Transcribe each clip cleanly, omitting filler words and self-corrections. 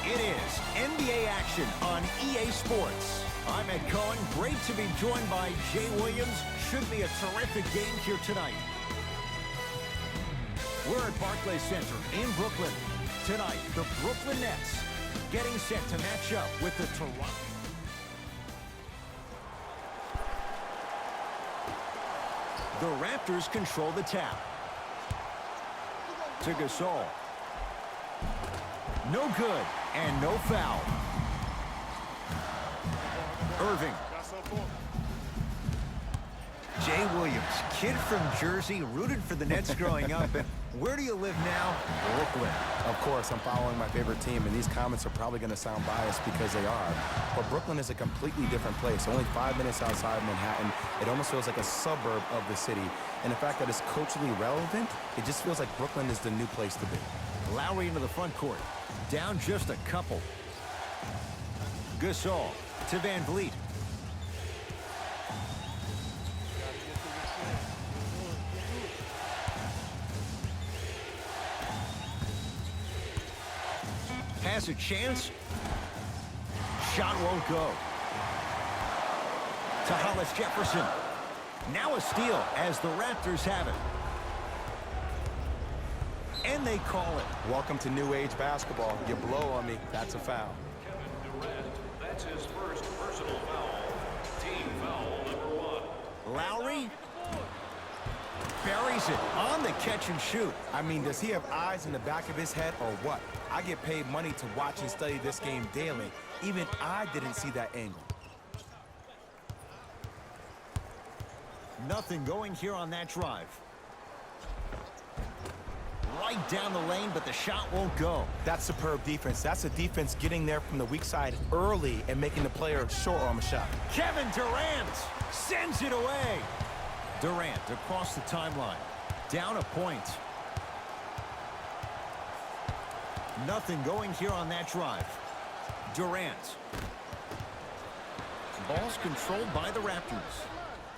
It is NBA action on EA Sports. I'm Ed Cohen. Great to be joined by Jay Williams. Should be a terrific game here tonight. We're at Barclays Center in Brooklyn. Tonight, the Brooklyn Nets getting set to match up with the Toronto. The Raptors control the tap. To Gasol. No good, and no foul. Irving. Jay Williams, kid from Jersey, rooted for the Nets growing up. And where do you live now? Brooklyn. Of course, I'm following my favorite team, and these comments are probably going to sound biased because they are. But Brooklyn is a completely different place. Only 5 minutes outside of Manhattan. It almost feels like a suburb of the city. And the fact that it's culturally relevant, it just feels like Brooklyn is the new place to be. Lowry into the front court. Down just a couple. Gasol to Van Vliet. Has a chance. Shot won't go. To Hollis Jefferson. Now a steal as the Raptors have it. And they call it. Welcome to New Age basketball. You blow on me, that's a foul. Kevin Durant, that's his first personal foul. Team foul number 1. Lowry buries it on the catch and shoot. I mean, does he have eyes in the back of his head or what? I get paid money to watch and study this game daily. Even I didn't see that angle. Nothing going here on that drive. Right down the lane, but the shot won't go. That's superb defense. That's a defense getting there from the weak side early and making the player short arm a shot. Kevin Durant sends it away. Durant across the timeline. Down a point. Nothing going here on that drive. Durant. Ball's controlled by the Raptors.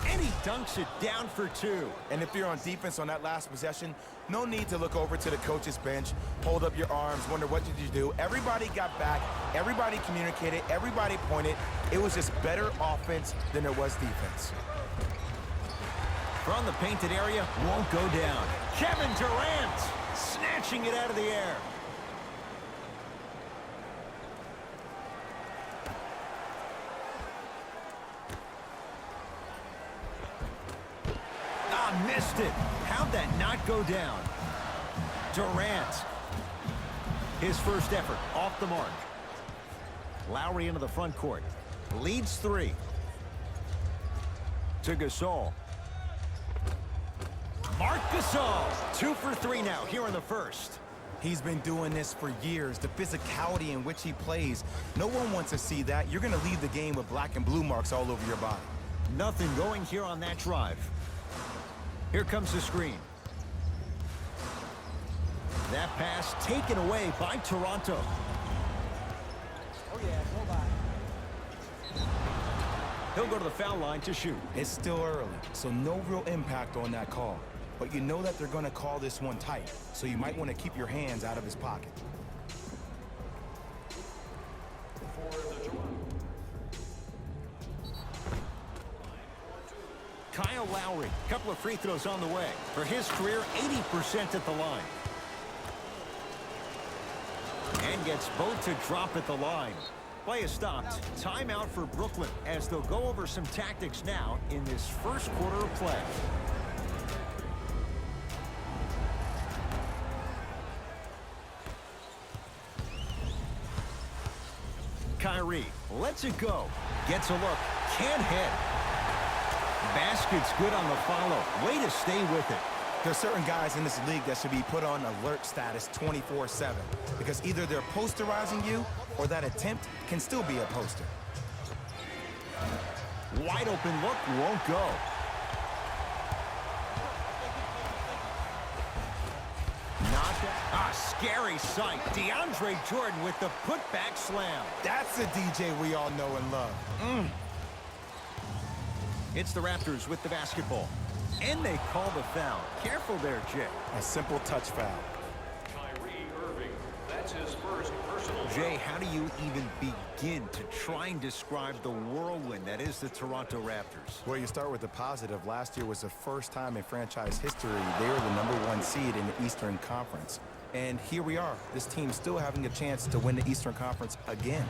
And he dunks it down for 2. And if you're on defense on that last possession, no need to look over to the coach's bench, hold up your arms, wonder what did you do. Everybody got back, everybody communicated, everybody pointed. It was just better offense than there was defense. From the painted area, won't go down. Kevin Durant snatching it out of the air. Missed it. How'd that not go down? Durant. His first effort off the mark. Lowry into the front court. Leads 3. To Gasol. Marc Gasol. 2 for 3 now here in the first. He's been doing this for years. The physicality in which he plays. No one wants to see that. You're going to leave the game with black and blue marks all over your body. Nothing going here on that drive. Here comes the screen. That pass taken away by Toronto. Oh yeah, go by. He'll go to the foul line to shoot. It's still early, so no real impact on that call. But you know that they're going to call this one tight, so you might want to keep your hands out of his pocket. Kyle Lowry, couple of free throws on the way. For his career, 80% at the line. And gets both to drop at the line. Play is stopped. Timeout for Brooklyn as they'll go over some tactics now in this first quarter of play. Kyrie lets it go. Gets a look. Can't hit. Basket's good on the follow. Way to stay with it. There's certain guys in this league that should be put on alert status 24/7 because either they're posterizing you or that attempt can still be a poster. Wide open look won't go. A scary sight. DeAndre Jordan with the putback slam. That's the DJ we all know and love. It's the Raptors with the basketball. And they call the foul. Careful there, Jay. A simple touch foul. Kyrie Irving, that's his first personal personal Jay, how do you even begin to try and describe the whirlwind that is the Toronto Raptors? Well, you start with the positive. Last year was the first time in franchise history they were the #1 seed in the Eastern Conference. And here we are, this team still having a chance to win the Eastern Conference again.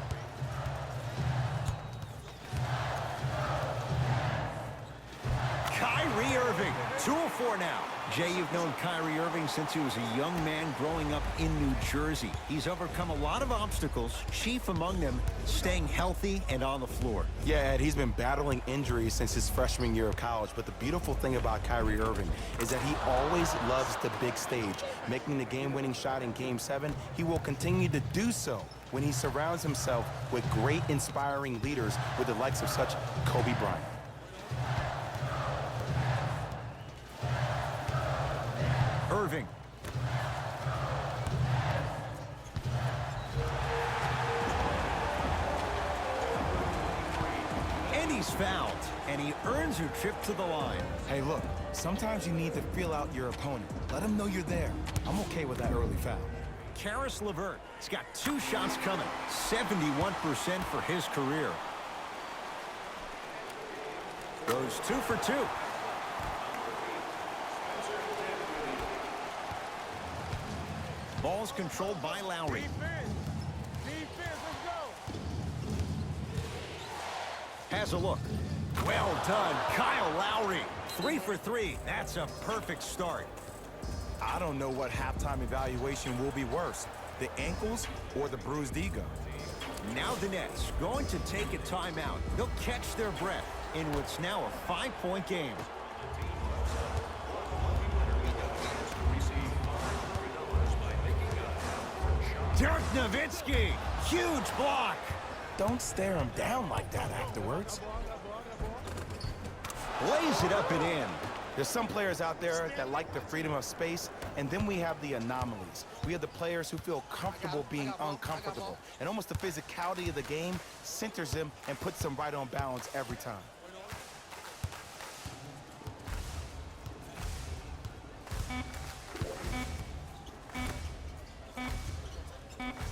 Kyrie Irving, 2 of 4 now. Jay, you've known Kyrie Irving since he was a young man growing up in New Jersey. He's overcome a lot of obstacles, chief among them staying healthy and on the floor. Yeah, Ed, he's been battling injuries since his freshman year of college, but the beautiful thing about Kyrie Irving is that he always loves the big stage. Making the game-winning shot in Game 7, he will continue to do so when he surrounds himself with great, inspiring leaders with the likes of such Kobe Bryant. Irving. And he's fouled, and he earns a trip to the line. Hey, look, sometimes you need to feel out your opponent. Let him know you're there. I'm okay with that early foul. Karis LeVert has got 2 shots coming, 71% for his career. Goes 2 for 2. Ball's controlled by Lowry. Defense, let's go. Has a look. Well done, Kyle Lowry. 3 for 3. That's a perfect start. I don't know what halftime evaluation will be worse, the ankles or the bruised ego. Now the Nets going to take a timeout. They'll catch their breath in what's now a 5-point game. Dirk Nowitzki, huge block. Don't stare him down like that afterwards. Lays it up and in. There's some players out there that like the freedom of space, and then we have the anomalies. We have the players who feel comfortable being uncomfortable, and almost the physicality of the game centers them and puts them right on balance every time.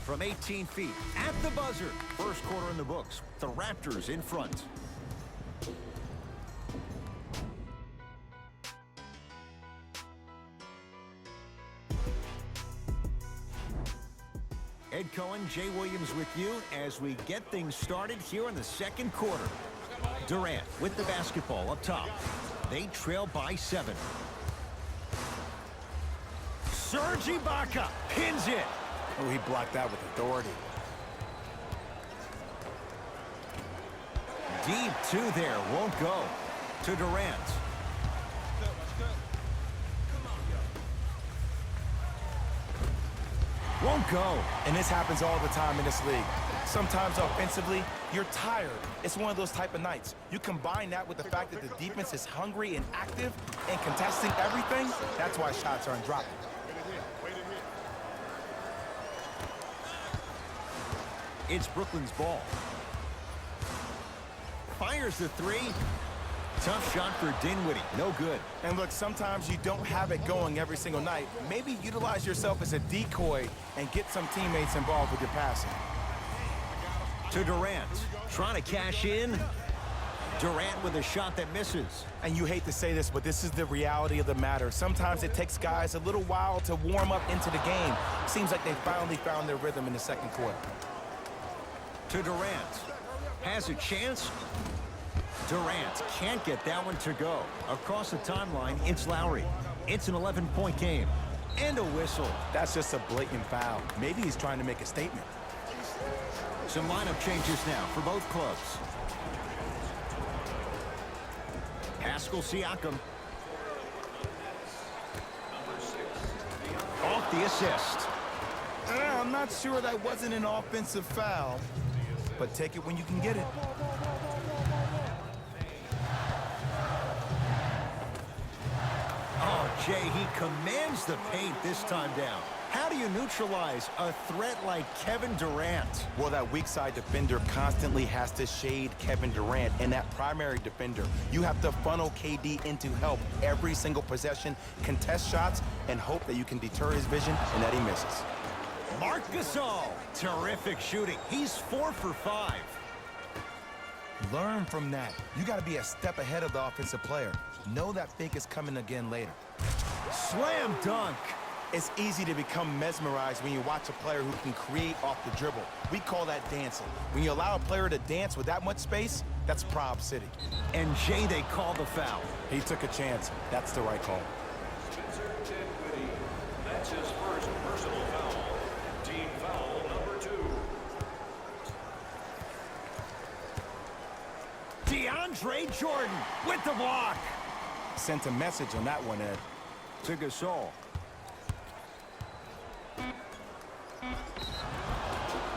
From 18 feet, at the buzzer. First quarter in the books. The Raptors in front. Ed Cohen, Jay Williams with you as we get things started here in the second quarter. Durant with the basketball up top. They trail by 7. Serge Ibaka pins it. Oh, he blocked that with authority. Deep 2 there, won't go. To Durant. Won't go. And this happens all the time in this league. Sometimes offensively, you're tired. It's one of those type of nights. You combine that with the fact that the defense is hungry and active and contesting everything, that's why shots aren't dropping. It's Brooklyn's ball. Fires the 3. Tough shot for Dinwiddie. No good. And look, sometimes you don't have it going every single night. Maybe utilize yourself as a decoy and get some teammates involved with your passing. To Durant. Trying to cash in. Durant with a shot that misses. And you hate to say this, but this is the reality of the matter. Sometimes it takes guys a little while to warm up into the game. Seems like they finally found their rhythm in the second quarter. To Durant. Has a chance. Durant can't get that one to go. Across the timeline, it's Lowry. It's an 11-point game. And a whistle. That's just a blatant foul. Maybe he's trying to make a statement. Some lineup changes now for both clubs. Pascal Siakam. Off the assist. I'm not sure that wasn't an offensive foul, but take it when you can get it. Oh, Jay, he commands the paint this time down. How do you neutralize a threat like Kevin Durant? Well, that weak side defender constantly has to shade Kevin Durant, and that primary defender, you have to funnel KD into help every single possession, contest shots, and hope that you can deter his vision and that he misses. Marc Gasol, terrific shooting. He's 4 for 5. Learn from that. You got to be a step ahead of the offensive player. Know that fake is coming again later. Slam dunk. It's easy to become mesmerized when you watch a player who can create off the dribble. We call that dancing. When you allow a player to dance with that much space, that's Prob City. And Jay, they call the foul. He took a chance. That's the right call. Spencer Dinwiddie. That's his first personal foul. Team foul number 2. DeAndre Jordan with the block. Sent a message on that one, Ed. To Gasol.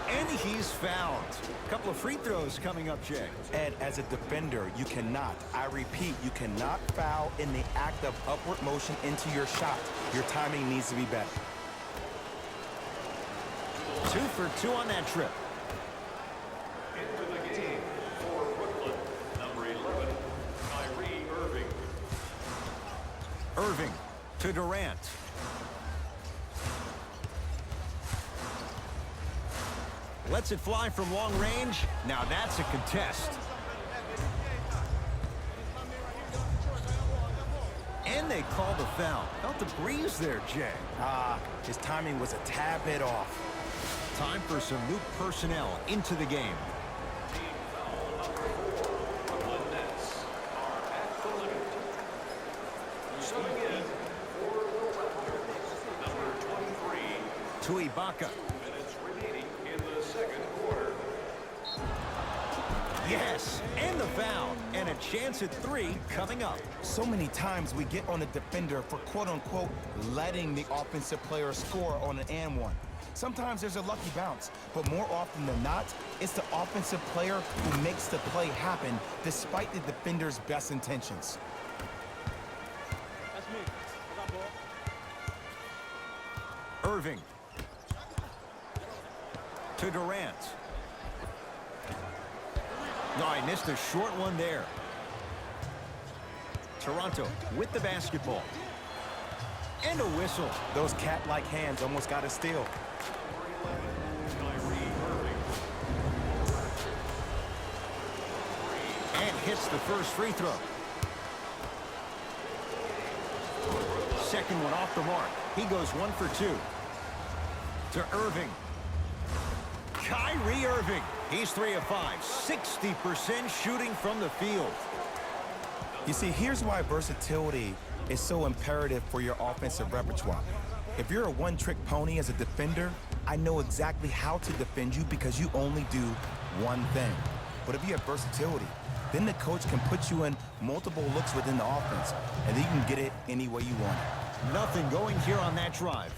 And he's fouled. A couple of free throws coming up, Jay. Ed, as a defender, you cannot, I repeat, you cannot foul in the act of upward motion into your shot. Your timing needs to be better. 2 for 2 on that trip. Into the game for Brooklyn, number 11, Kyrie Irving. Irving to Durant. Lets it fly from long range. Now that's a contest. And they call the foul. Felt the breeze there, Jay. His timing was a tad bit off. Time for some new personnel into the game. Team foul number 4. Brooklyn Nets are at the limit. Subbing in for the Raptors, number 23. To Ibaka. Minutes remaining in the second quarter. Yes, and the foul. And a chance at 3 coming up. So many times we get on a defender for quote-unquote letting the offensive player score on an and one. Sometimes there's a lucky bounce, but more often than not, it's the offensive player who makes the play happen despite the defender's best intentions. That's me. I got ball. Irving. To Durant. No, I missed a short one there. Toronto with the basketball. And a whistle. Those cat-like hands almost got a steal. Kyrie Irving. And hits the first free throw. Second one off the mark. He goes 1 for 2. To Irving. Kyrie Irving. He's 3 of 5. 60% shooting from the field. You see, here's why versatility is so imperative for your offensive repertoire. If you're a one-trick pony as a defender, I know exactly how to defend you because you only do one thing. But if you have versatility, then the coach can put you in multiple looks within the offense, and then you can get it any way you want it. Nothing going here on that drive.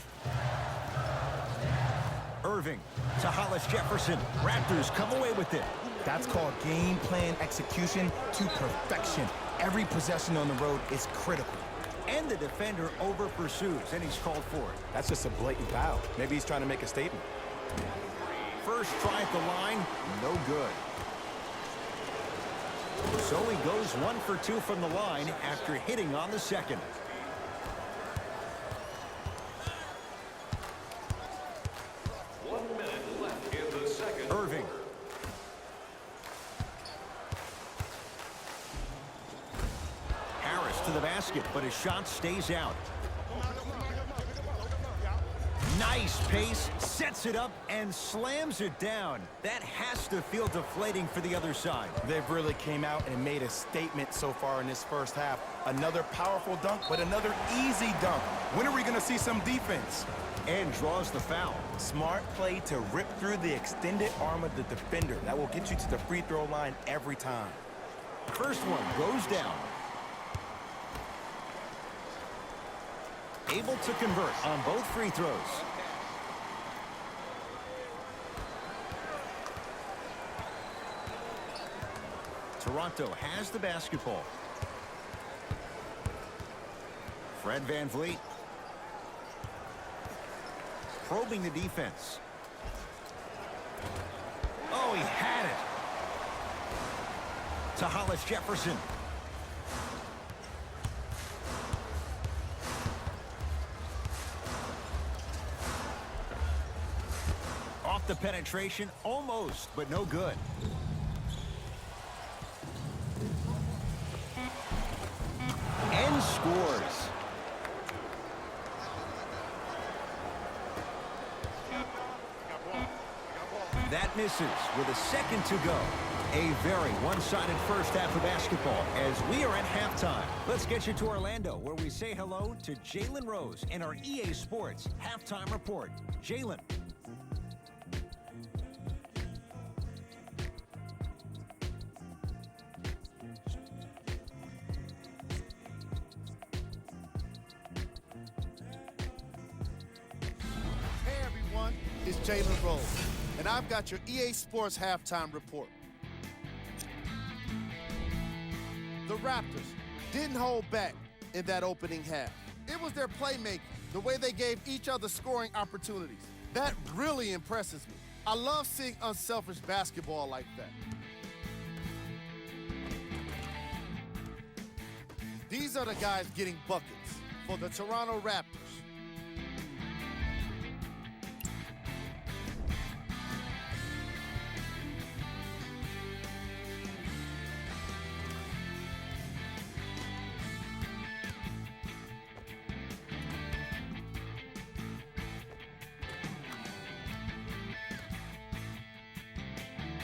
Irving to Hollis Jefferson. Raptors come away with it. That's called game plan execution to perfection. Every possession on the road is critical. And the defender over pursues, and he's called for it. That's just a blatant foul. Maybe he's trying to make a statement. First try at the line, no good. So he goes 1 for 2 from the line after hitting on the second. Irving. Harris to the basket, but his shot stays out. Nice pace, sets it up, and slams it down. That has to feel deflating for the other side. They've really came out and made a statement so far in this first half. Another powerful dunk, but another easy dunk. When are we going to see some defense? And draws the foul. Smart play to rip through the extended arm of the defender. That will get you to the free throw line every time. First one goes down. Able to convert on both free throws. Toronto has the basketball. Fred VanVleet. Probing the defense. Oh, he had it. To Hollis Jefferson. Got the penetration, almost, but no good. And scores. That misses with a second to go. A very one-sided first half of basketball as we are at halftime. Let's get you to Orlando, where we say hello to Jalen Rose in our EA Sports Halftime Report. Jalen. Hey everyone, it's Jalen Rose, and I've got your EA Sports Halftime Report. The Raptors didn't hold back in that opening half. It was their playmaking, the way they gave each other scoring opportunities. That really impresses me. I love seeing unselfish basketball like that. These are the guys getting buckets for the Toronto Raptors.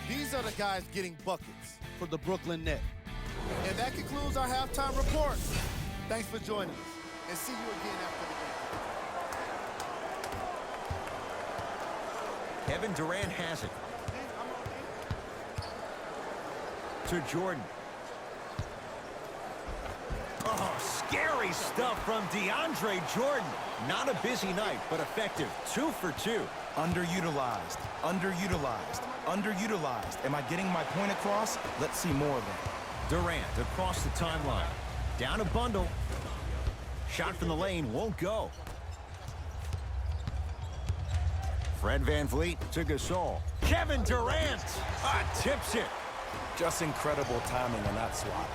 These are the guys getting buckets for the Brooklyn Nets. And that concludes our halftime report. Thanks for joining us, and see you again after the game. Kevin Durant has it. To Jordan. Oh, scary stuff from DeAndre Jordan. Not a busy night, but effective. 2 for 2. Underutilized, underutilized, underutilized. Am I getting my point across? Let's see more of it. Durant across the timeline. Down a bundle. Shot from the lane won't go. Fred VanVleet to Gasol. Kevin Durant tips it. Just incredible timing on that swat.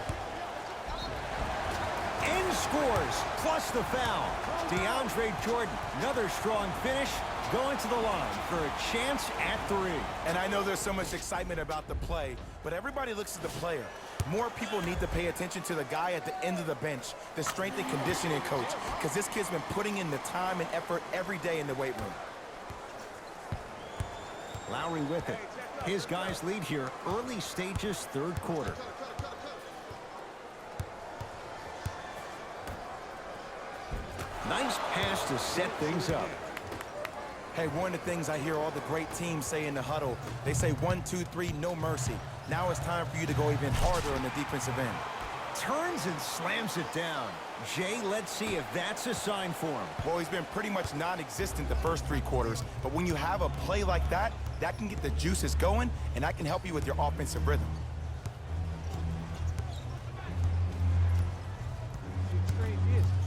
And scores, plus the foul. DeAndre Jordan, another strong finish, going to the line for a chance at 3. And I know there's so much excitement about the play, but everybody looks at the player. More people need to pay attention to the guy at the end of the bench, the strength and conditioning coach, because this kid's been putting in the time and effort every day in the weight room. Lowry with it. His guys lead here, early stages, third quarter. Nice pass to set things up. Hey, one of the things I hear all the great teams say in the huddle, they say 1, 2, 3, no mercy. Now it's time for you to go even harder on the defensive end. Turns and slams it down. Jay, let's see if that's a sign for him. Well, he's been pretty much non-existent the first 3 quarters, but when you have a play like that, that can get the juices going, and that can help you with your offensive rhythm.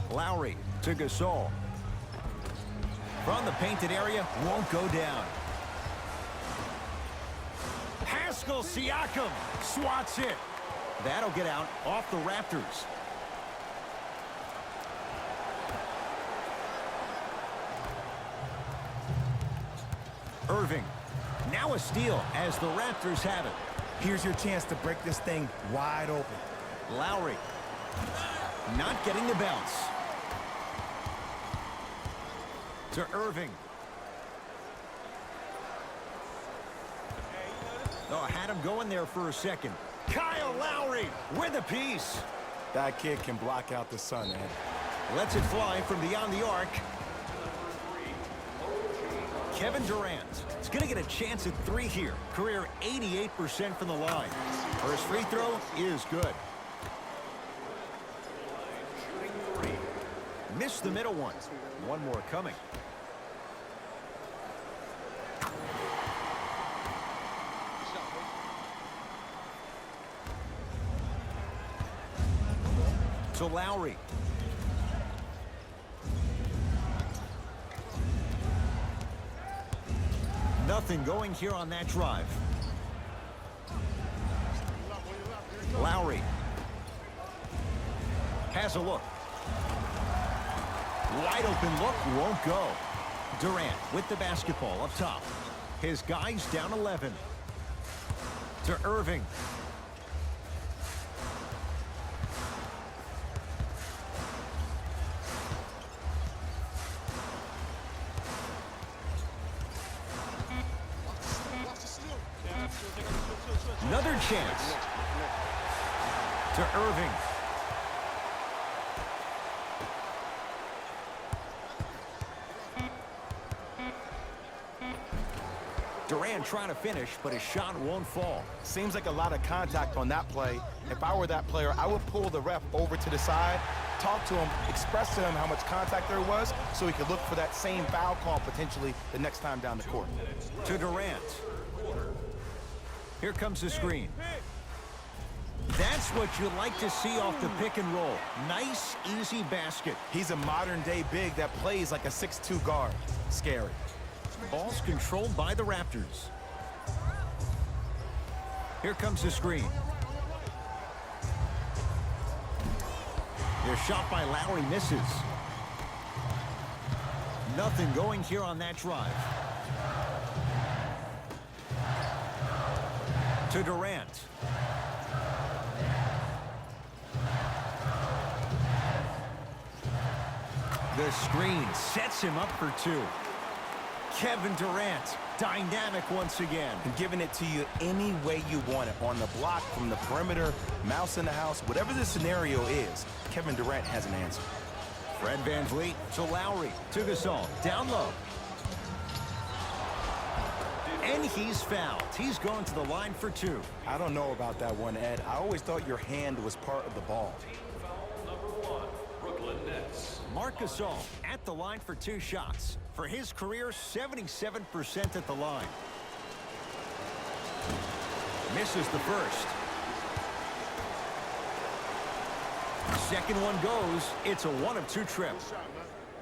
Lowry to Gasol. From the painted area, won't go down. Pascal Siakam swats it. That'll get out off the Raptors. Irving. Now a steal as the Raptors have it. Here's your chance to break this thing wide open. Lowry. Not getting the bounce. To Irving. Oh, had him going there for a second. Kyle Lowry with a piece. That kid can block out the sun, Ed. Lets it fly from beyond the arc. Kevin Durant is going to get a chance at 3 here. Career 88% from the line. First free throw is good. Missed the middle one. One more coming. To Lowry. Nothing going here on that drive. Lowry has a look. Wide open look, won't go. Durant with the basketball up top. His guy's down 11. To Irving. Another chance. To Irving. Durant trying to finish, but his shot won't fall. Seems like a lot of contact on that play. If I were that player, I would pull the ref over to the side, talk to him, express to him how much contact there was so he could look for that same foul call potentially the next time down the court. To Durant. Here comes the screen. That's what you like to see off the pick and roll. Nice, easy basket. He's a modern-day big that plays like a 6'2 guard. Scary. Ball's controlled by the Raptors. Here comes the screen. Their shot by Lowry misses. Nothing going here on that drive. To Durant. The screen sets him up for two. Kevin Durant, dynamic once again. And giving it to you any way you want it. On the block, from the perimeter, mouse in the house, whatever the scenario is, Kevin Durant has an answer. Fred VanVleet to Lowry. To Gasol. Down low. And he's fouled. He's going to the line for two. I don't know about that one, Ed. I always thought your hand was part of the ball. Marc Gasol at the line for two shots. For his career, 77% at the line. Misses the first. Second one goes. It's a 1-of-2 trip.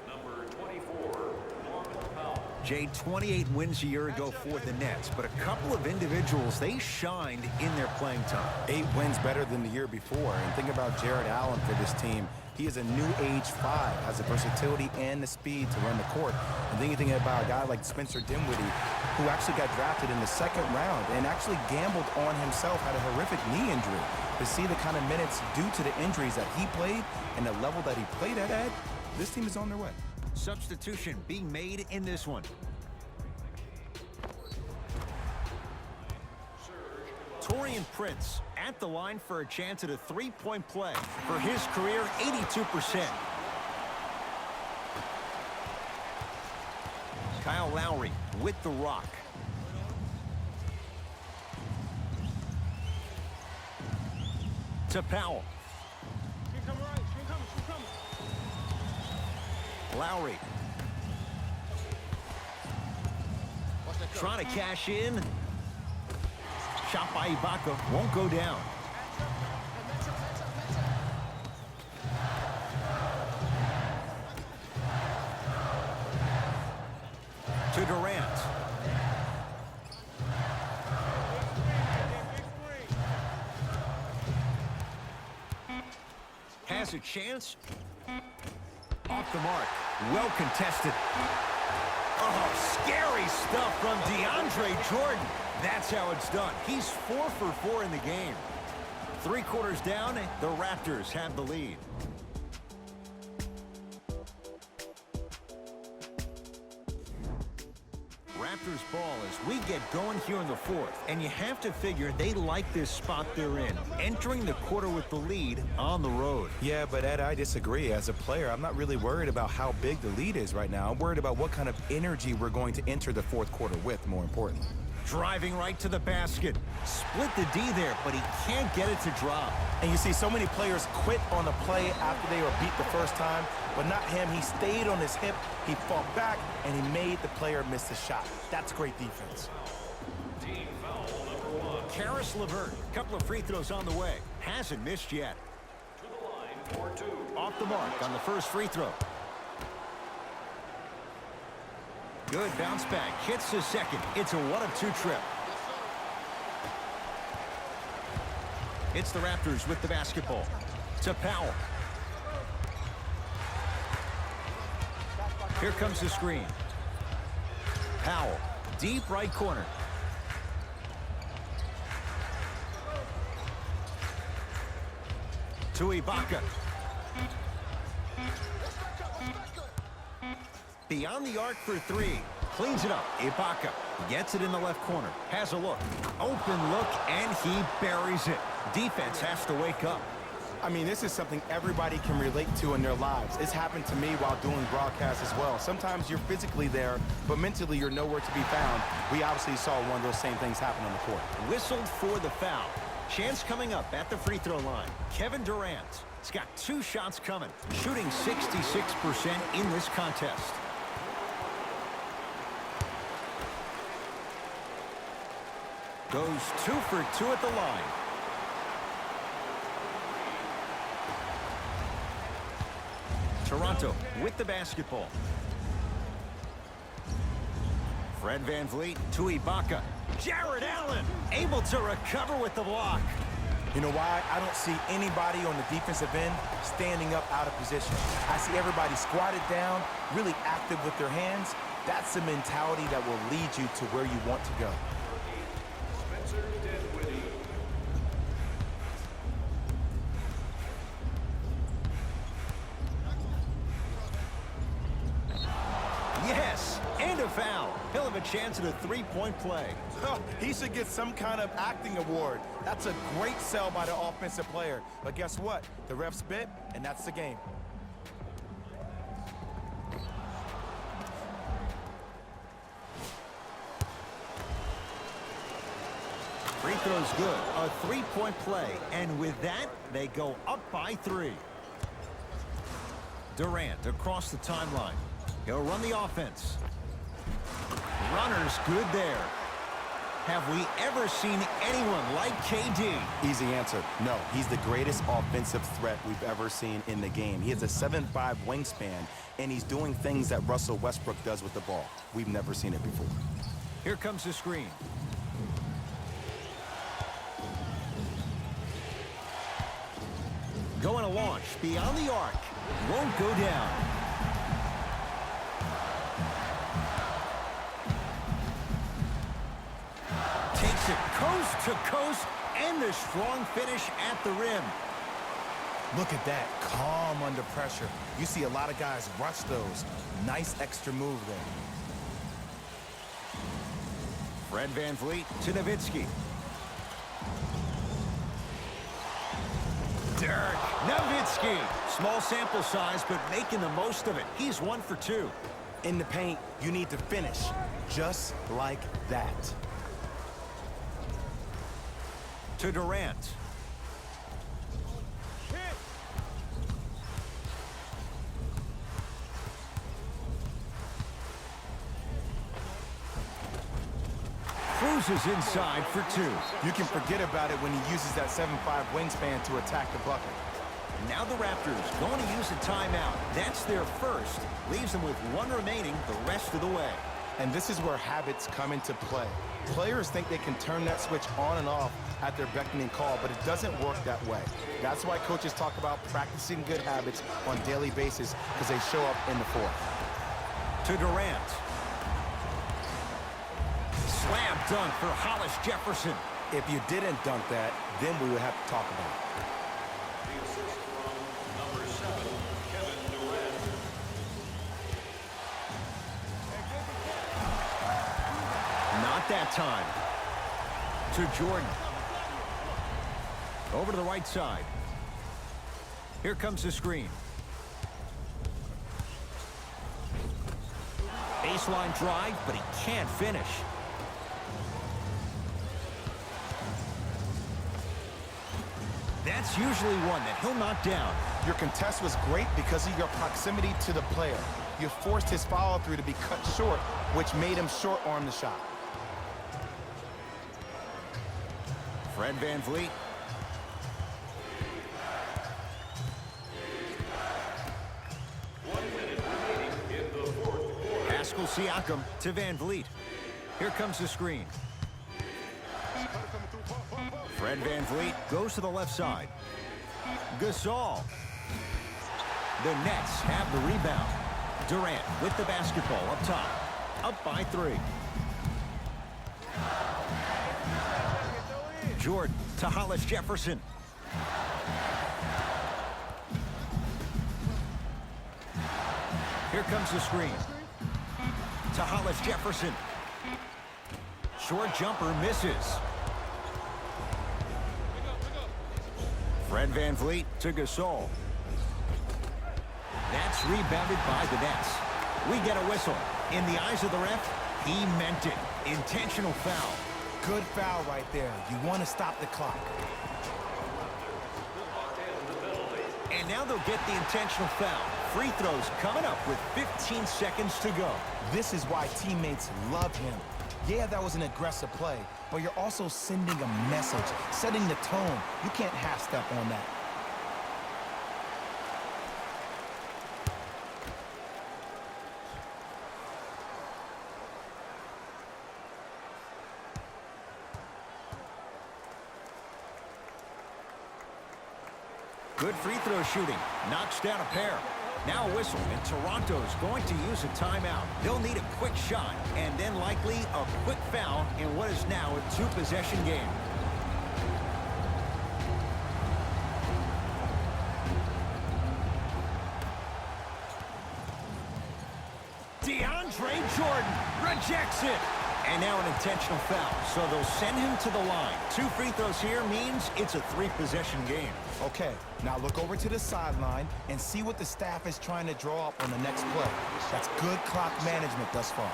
Number 24, Norman Powell. Jay, 28 wins a year ago for the Nets, but a couple of individuals, they shined in their playing time. 8 wins better than the year before. And think about Jared Allen for this team. He is a new age 5, has the versatility and the speed to run the court. And then you think about a guy like Spencer Dinwiddie, who actually got drafted in the 2nd round and actually gambled on himself, had a horrific knee injury. To see the kind of minutes due to the injuries that he played and the level that he played at, Ed, this team is on their way. Substitution being made in this one. Taurean Prince at the line for a chance at a 3-point play. For his career, 82%. Kyle Lowry with the rock. To Powell. Lowry. Trying to cash in. Shot by Ibaka won't go down. To Durant. Has a chance. Off the mark. Well contested. Oh, scary stuff from DeAndre Jordan. That's how it's done. He's 4 for 4 in the game. 3 quarters down, the Raptors have the lead. Raptors ball as we get going here in the 4th. And you have to figure they like this spot they're in. Entering the quarter with the lead on the road. Yeah, but Ed, I disagree. As a player, I'm not really worried about how big the lead is right now. I'm worried about what kind of energy we're going to enter the 4th quarter with, more importantly. Driving right to the basket. Split the D there, but he can't get it to drop. And you see so many players quit on a play after they were beat the first time, but not him. He stayed on his hip, he fought back, and he made the player miss the shot. That's great defense. Team foul number 1. Karis LeVert, couple of free throws on the way. Hasn't missed yet. To the line for 2. Off the mark on the first free throw. Good bounce back. Hits the second. It's a 1-of-2 trip. It's the Raptors with the basketball. To Powell. Here comes the screen. Powell deep right corner. To Ibaka. Beyond the arc for three. Cleans it up. Ibaka gets it in the left corner. Has a look. Open look, and he buries it. Defense has to wake up. I mean, this is something everybody can relate to in their lives. It's happened to me while doing broadcasts as well. Sometimes you're physically there, but mentally you're nowhere to be found. We obviously saw one of those same things happen on the court. Whistled for the foul. Chance coming up at the free throw line. Kevin Durant. He's got 2 shots coming. Shooting 66% in this contest. Goes 2 for 2 at the line. Toronto with the basketball. Fred VanVleet to Ibaka. Jared Allen able to recover with the block. You know why? I don't see anybody on the defensive end standing up out of position. I see everybody squatted down, really active with their hands. That's the mentality that will lead you to where you want to go. Yes, and a foul. He'll have a chance at a 3-point play. He should get some kind of acting award. That's a great sell by the offensive player. But guess what? The ref spit, and that's the game. Free throw's good. A 3-point play. And with that, they go up by 3. Durant across the timeline. He'll run the offense. Runner's good there. Have we ever seen anyone like KD? Easy answer. No, he's the greatest offensive threat we've ever seen in the game. He has a 7'5" wingspan, and he's doing things that Russell Westbrook does with the ball. We've never seen it before. Here comes the screen. Going to launch beyond the arc. Won't go down. Takes it coast to coast, and the strong finish at the rim. Look at that, calm under pressure. You see a lot of guys rush those. Nice extra move there. Fred VanVleet to Nowitzki. Dirk Nowitzki. Small sample size, but making the most of it. He's 1 for 2. In the paint, you need to finish just like that. To Durant. Cruises inside for 2. You can forget about it when he uses that 7'5" wingspan to attack the bucket. Now the Raptors going to use a timeout. That's their first. Leaves them with 1 remaining the rest of the way. And this is where habits come into play. Players think they can turn that switch on and off at their beckoning call, but it doesn't work that way. That's why coaches talk about practicing good habits on a daily basis, because they show up in the fourth. To Durant. Slam dunk for Hollis Jefferson. If you didn't dunk that, then we would have to talk about it. The assist from number 7, Kevin Durant. Not that time. To Jordan. Over to the right side. Here comes the screen. Baseline drive, but he can't finish. That's usually one that he'll knock down. Your contest was great because of your proximity to the player. You forced his follow-through to be cut short, which made him short-arm the shot. Fred VanVleet. Pascal Siakam to VanVleet. Here comes the screen. Fred VanVleet goes to the left side. Gasol. The Nets have the rebound. Durant with the basketball up top. Up by 3. Jordan to Hollis Jefferson. Here comes the screen. To Hollis Jefferson. Short jumper misses. Fred VanVleet to Gasol. That's rebounded by the Nets. We get a whistle. In the eyes of the ref, he meant it. Intentional foul. Good foul right there. You want to stop the clock. And now they'll get the intentional foul. Free throws coming up with 15 seconds to go. This is why teammates love him. Yeah, that was an aggressive play, but you're also sending a message, setting the tone. You can't half-step on that. Good free throw shooting. Knocks down a pair. Now a whistle, and Toronto's going to use a timeout. They'll need a quick shot, and then likely a quick foul in what is now a two-possession game. DeAndre Jordan rejects it. And now an intentional foul, so they'll send him to the line. 2 free throws here means it's a 3-possession game. Okay, now look over to the sideline and see what the staff is trying to draw up on the next play. That's good clock management thus far.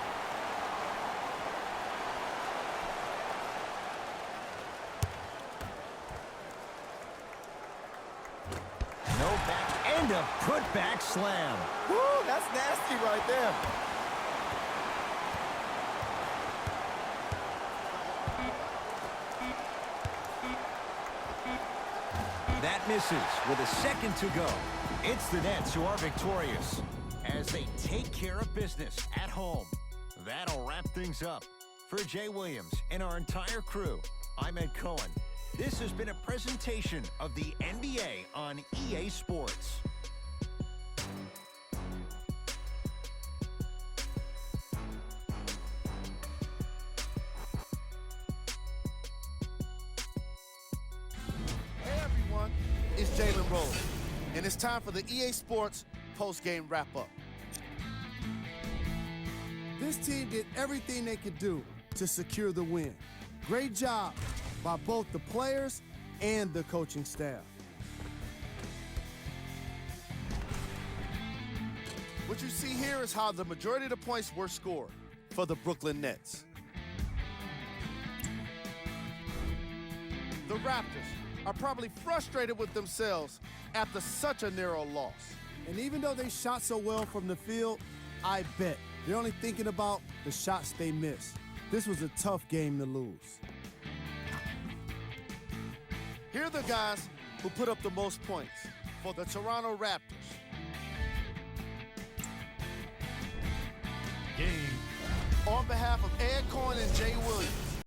No back and a putback slam. Woo, that's nasty right there. That misses with a second to go. It's the Nets who are victorious as they take care of business at home. That'll wrap things up. For Jay Williams and our entire crew, I'm Ed Cohen. This has been a presentation of the NBA on EA Sports. It's Jalen Rose, and it's time for the EA Sports post-game wrap-up. This team did everything they could do to secure the win. Great job by both the players and the coaching staff. What you see here is how the majority of the points were scored for the Brooklyn Nets. The Raptors are probably frustrated with themselves after such a narrow loss. And even though they shot so well from the field, I bet they're only thinking about the shots they missed. This was a tough game to lose. Here are the guys who put up the most points for the Toronto Raptors. On behalf of Ed Cohen and Jay Williams,